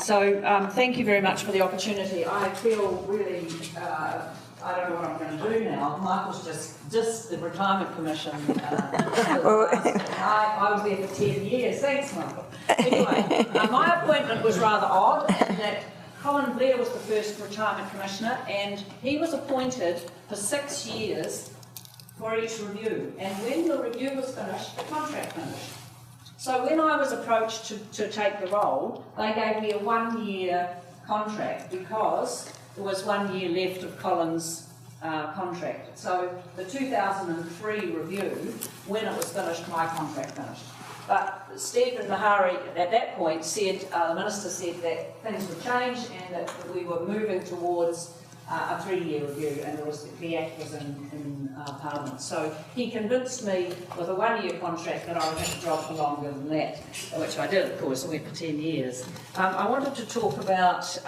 So thank you very much for the opportunity. I feel really, I don't know what I'm going to do now. Michael's just the Retirement Commission. I was there for 10 years. Thanks, Michael. Anyway, my appointment was rather odd in that Colin Blair was the first Retirement Commissioner, and he was appointed for 6 years for each review. And when the review was finished, the contract finished. So when I was approached to take the role, they gave me a 1-year contract because there was 1 year left of Colin's contract. So the 2003 review, when it was finished, my contract finished. But Stephen Mahari at that point said, the Minister said that things would change and that we were moving towards a 3-year review, and the Act was in Parliament. So he convinced me with a 1-year contract that I would have to job for longer than that, which I did, of course. I went for 10 years. I wanted to talk about,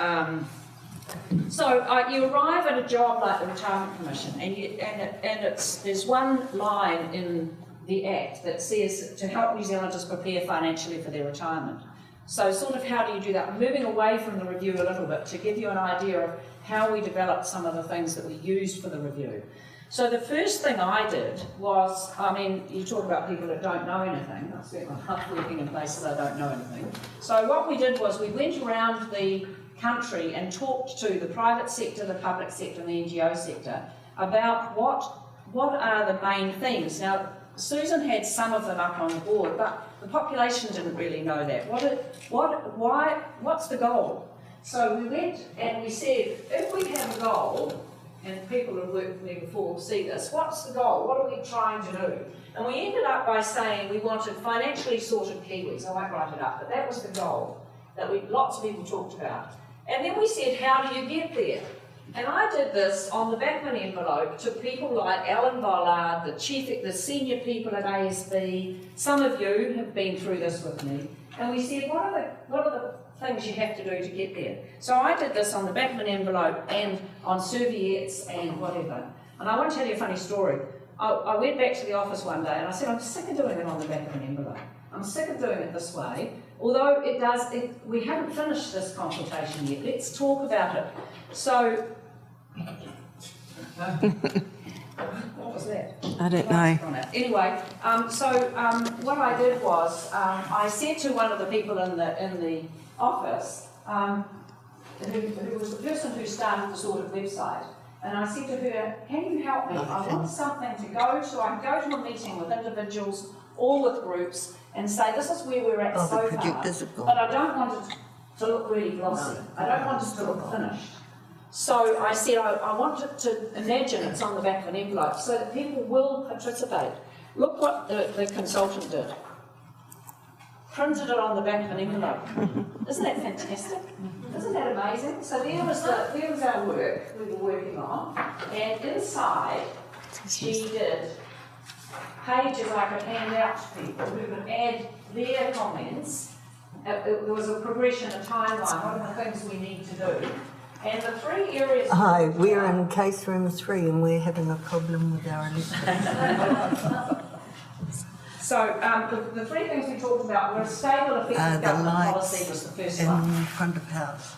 you arrive at a job like the Retirement Commission, and there's one line in the Act that says to help New Zealanders prepare financially for their retirement. So sort of how do you do that? I'm moving away from the review a little bit to give you an idea of how we developed some of the things that we used for the review. So the first thing I did was, I mean, you talk about people that don't know anything. I spent my life working in places I don't know anything. So what we did was we went around the country and talked to the private sector, the public sector and the NGO sector about what are the main things. Now, Susan had some of them up on the board, but the population didn't really know that. What's the goal? So we went and we said, if we have a goal, and people who have worked with me before will see this, what's the goal? What are we trying to do? And we ended up by saying we wanted financially sorted Kiwis. I won't write it up, but that was the goal that lots of people talked about. And then we said, how do you get there? And I did this on the back of an envelope to people like Alan Bollard, the senior people at ASB. Some of you have been through this with me. And we said, what are the things you have to do to get there? So I did this on the back of an envelope and on serviettes and whatever. And I want to tell you a funny story. I went back to the office one day and I said, I'm sick of doing it on the back of an envelope. I'm sick of doing it this way. Although we haven't finished this consultation yet. Let's talk about it. So, what was that? I don't know. Anyway, what I did was I said to one of the people in the office, who was the person who started the sort of website, and I said to her, can you help me? I want something to go to. I can go to a meeting with individuals or with groups and say, this is where we're at so far, but I don't want it to look really glossy. I don't want it to look finished. So I said, I want it to imagine it's on the back of an envelope so that people will participate. Look what the consultant did. Printed it on the back of an envelope. Isn't that fantastic? Isn't that amazing? So there was our work we were working on, and inside she did pages I could hand out to people who could add their comments. There was a progression, a timeline, what are the things we need to do. And the 3 areas... Hi, we're in case room 3 and we're having a problem with our electricity. So the 3 things we talked about were a stable, effective government policy was the first one. In front of house.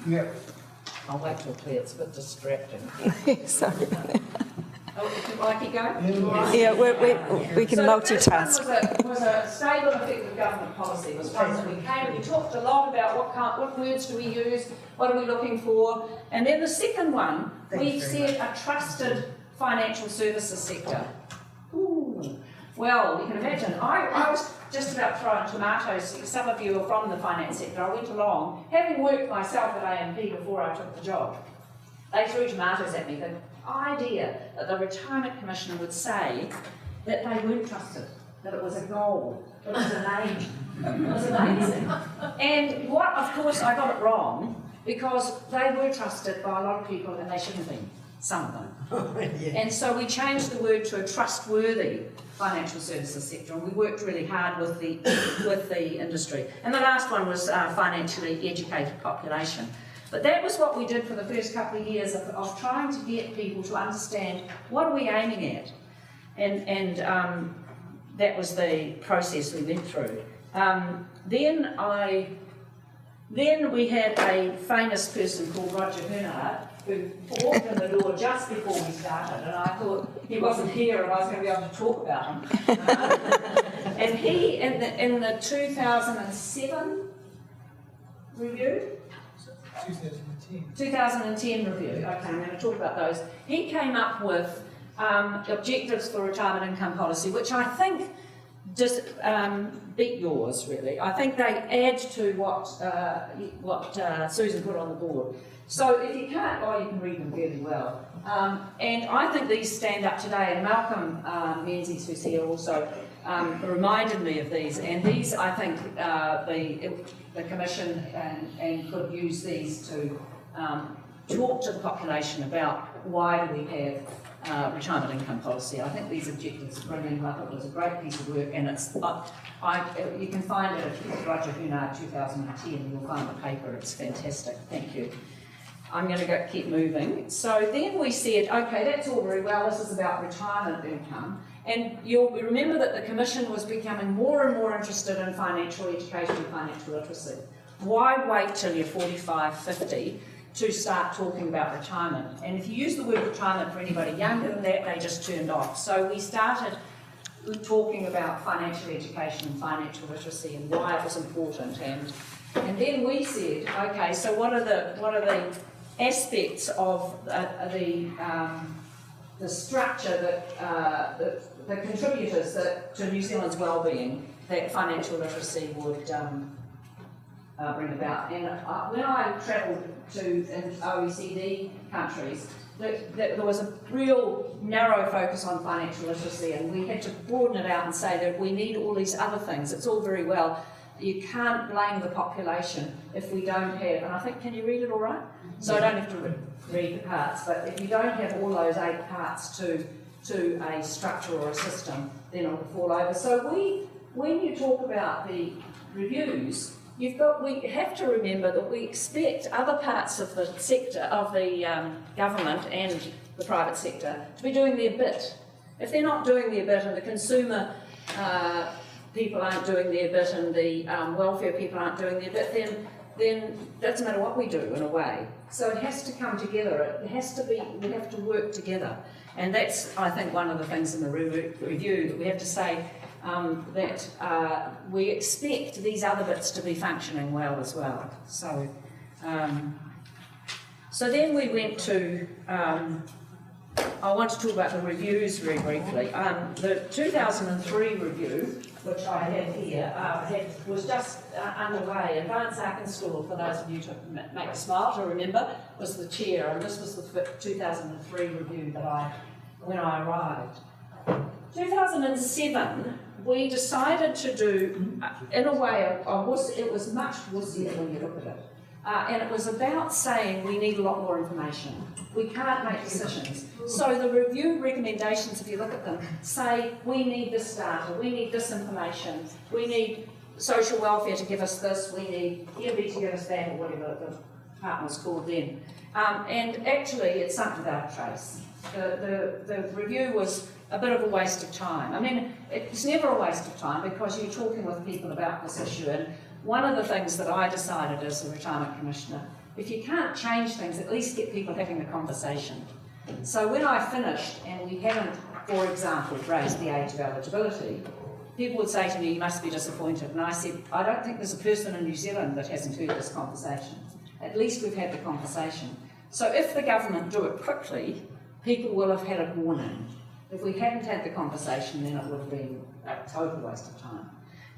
Yep. I'll wait till it's clear, it's a bit distracting. Sorry. Will I keep going? Yeah, we can multitask. So the first one was a stable, effective government policy. Was one that we came and we talked a lot about what words do we use, what are we looking for, and then the second one we said a trusted financial services sector. Ooh. Well, you can imagine. I was just about throwing tomatoes. Some of you are from the finance sector. I went along, having worked myself at AMP before I took the job. They threw tomatoes at me. The idea that the Retirement Commissioner would say that they weren't trusted, that it was a goal, that it was an aim. It was amazing. And of course, I got it wrong because they were trusted by a lot of people and they shouldn't have been, some of them. Yeah. And so we changed the word to a trustworthy financial services sector, and we worked really hard with the industry. And the last one was financially educated population. But that was what we did for the first couple of years of trying to get people to understand what are we aiming at. And that was the process we went through. Then we had a famous person called Roger Hernard who walked in the door just before we started, and I thought he wasn't here and I was going to be able to talk about him. And he, in the 2007 review? 2010 review, okay, I'm going to talk about those. He came up with objectives for retirement income policy, which I think just beat yours, really. I think they add to what Susan put on the board. So if you can't, you can read them fairly well. And I think these stand up today, and Malcolm Menzies, who's here, also reminded me of these, and these, I think, the Commission and could use these to talk to the population about why do we have retirement income policy. I think these objectives are brilliant. I thought it was a great piece of work, and it's you can find it at Roger Hernard 2010. You'll find the paper. It's fantastic. Thank you. I'm going to keep moving. So then we said, okay, that's all very well. This is about retirement income. And you'll remember that the Commission was becoming more and more interested in financial education and financial literacy. Why wait till you're 45, 50 to start talking about retirement? And if you use the word retirement for anybody younger than that, they just turned off. So we started talking about financial education and financial literacy and why it was important. And then we said, okay, so what are the aspects of the structure that the contributors to New Zealand's well-being that financial literacy would bring about. And when I travelled to OECD countries, there was a real narrow focus on financial literacy, and we had to broaden it out and say that we need all these other things. It's all very well. You can't blame the population if we don't have, and I think, can you read it all right? So I don't have to read the parts, but if you don't have all those 8 parts to a structure or a system, then it will fall over. So when you talk about the reviews, we have to remember that we expect other parts of the sector, of the government and the private sector, to be doing their bit. If they're not doing their bit and the consumer people aren't doing their bit and the welfare people aren't doing their bit, then it doesn't matter what we do in a way. So it has to come together. We have to work together. And that's, I think, one of the things in the review, that we have to say that we expect these other bits to be functioning well as well. So, so then we went to, I want to talk about the reviews very briefly. The 2003 review, which I have here, was just underway. Advanced Arkansas, for those of you to make a smile to remember, was the chair, and this was the 2003 review that when I arrived. 2007, we decided to do, in a way, it was much wussier when you look at it. And it was about saying we need a lot more information. We can't make decisions. So the review recommendations, if you look at them, say we need this data, we need this information, we need social welfare to give us this, we need EMB to give us that, or whatever the department was called then. And actually, it sunk without a trace. The review was a bit of a waste of time. I mean, it's never a waste of time because you're talking with people about this issue. And one of the things that I decided as a retirement commissioner, if you can't change things, at least get people having the conversation. So when I finished, and we haven't, for example, raised the age of eligibility, people would say to me, you must be disappointed. And I said, I don't think there's a person in New Zealand that hasn't heard this conversation. At least we've had the conversation. So if the government do it quickly, people will have had a warning. If we hadn't had the conversation, then it would have been a total waste of time.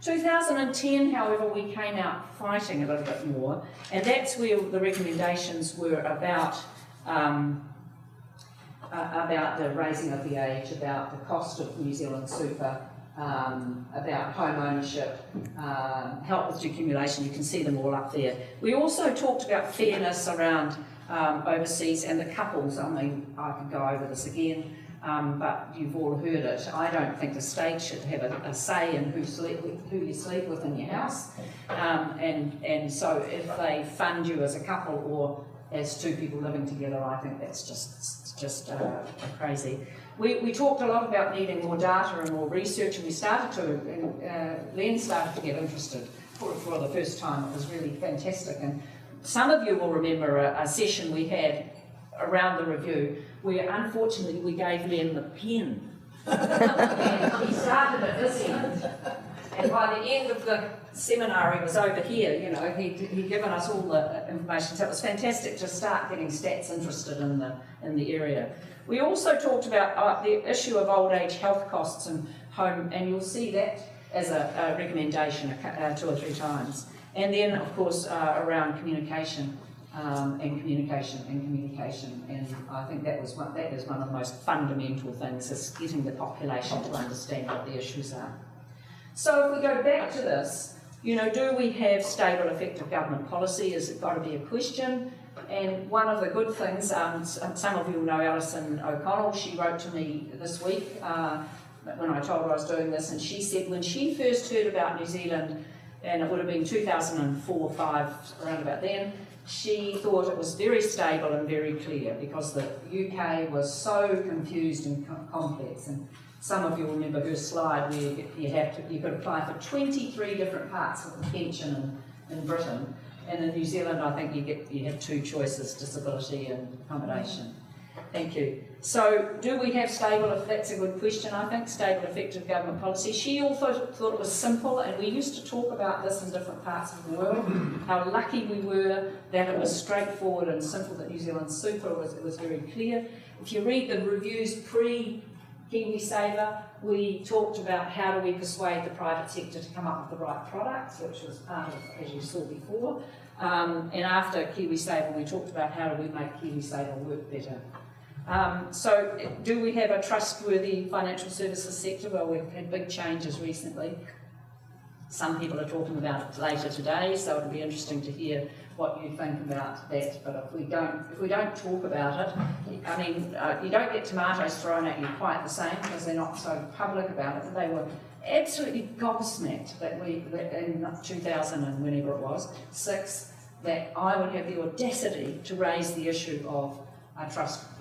2010, however, we came out fighting a little bit more, and that's where the recommendations were about the raising of the age, about the cost of New Zealand super, about home ownership, help with accumulation. You can see them all up there. We also talked about fairness around overseas and the couples. I mean, I could go over this again. But you've all heard it. I don't think the state should have a say in who you sleep with in your house. And so if they fund you as a couple or as two people living together. I think that's just crazy. We talked a lot about needing more data and more research, and we started to, and Len started to get interested for the first time. It was really fantastic. And some of you will remember a session we had around the review where unfortunately we gave Len the pen. And he started at this end, and by the end of the seminar he was over here. You know, he'd given us all the information, so it was fantastic to start getting stats interested in the area. We also talked about the issue of old age health costs and home, and you'll see that as a recommendation 2 or 3 times. And then, of course, around communication. And communication, and I think that is one of the most fundamental things, is getting the population to understand what the issues are. So if we go back to this, you know, do we have stable, effective government policy? Is it got to be a question? And one of the good things, some of you will know Alison O'Connell. She wrote to me this week when I told her I was doing this, and she said when she first heard about New Zealand, and it would have been 2004, 5, around about then, she thought it was very stable and very clear because the UK was so confused and complex. And some of you will remember her slide where you could apply for 23 different parts of the pension in Britain, and in New Zealand I think you have 2 choices: disability and accommodation. Thank you. So, do we have stable, if that's a good question, I think, stable, effective government policy? She also thought it was simple, and we used to talk about this in different parts of the world, how lucky we were that it was straightforward and simple, that New Zealand's super it was very clear. If you read the reviews pre-KiwiSaver, we talked about how do we persuade the private sector to come up with the right products, which was part of, as you saw before. And after KiwiSaver, we talked about how do we make KiwiSaver work better. So, do we have a trustworthy financial services sector? Well, we've had big changes recently. Some people are talking about it later today, so it'll be interesting to hear what you think about that. But if we don't talk about it, I mean, you don't get tomatoes thrown at you quite the same because they're not so public about it. But they were absolutely gobsmacked that in 2000 and whenever it was, 6, that I would have the audacity to raise the issue of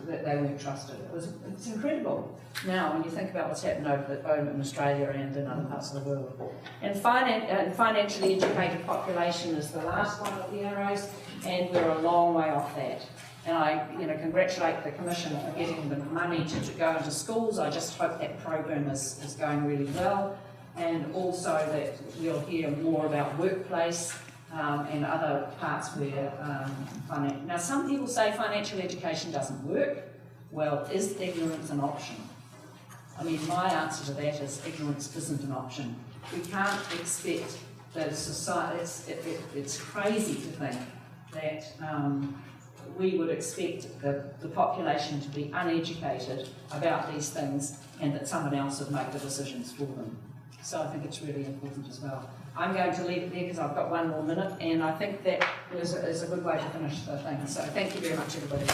that they weren't trusted. It's incredible now when you think about what's happened over in Australia and in other parts of the world. And financially educated population is the last one of the arrows, and we're a long way off that. And I congratulate the Commission for getting the money to go into schools. I just hope that program is going really well, and also that we'll hear more about workplace and other parts where now some people say financial education doesn't work. Well, is ignorance an option? I mean, my answer to that is ignorance isn't an option. We can't expect that society, it's crazy to think that we would expect the population to be uneducated about these things and that someone else would make the decisions for them. So I think it's really important as well. I'm going to leave it there because I've got 1 more minute, and I think that is a good way to finish the thing. So thank you very much, everybody.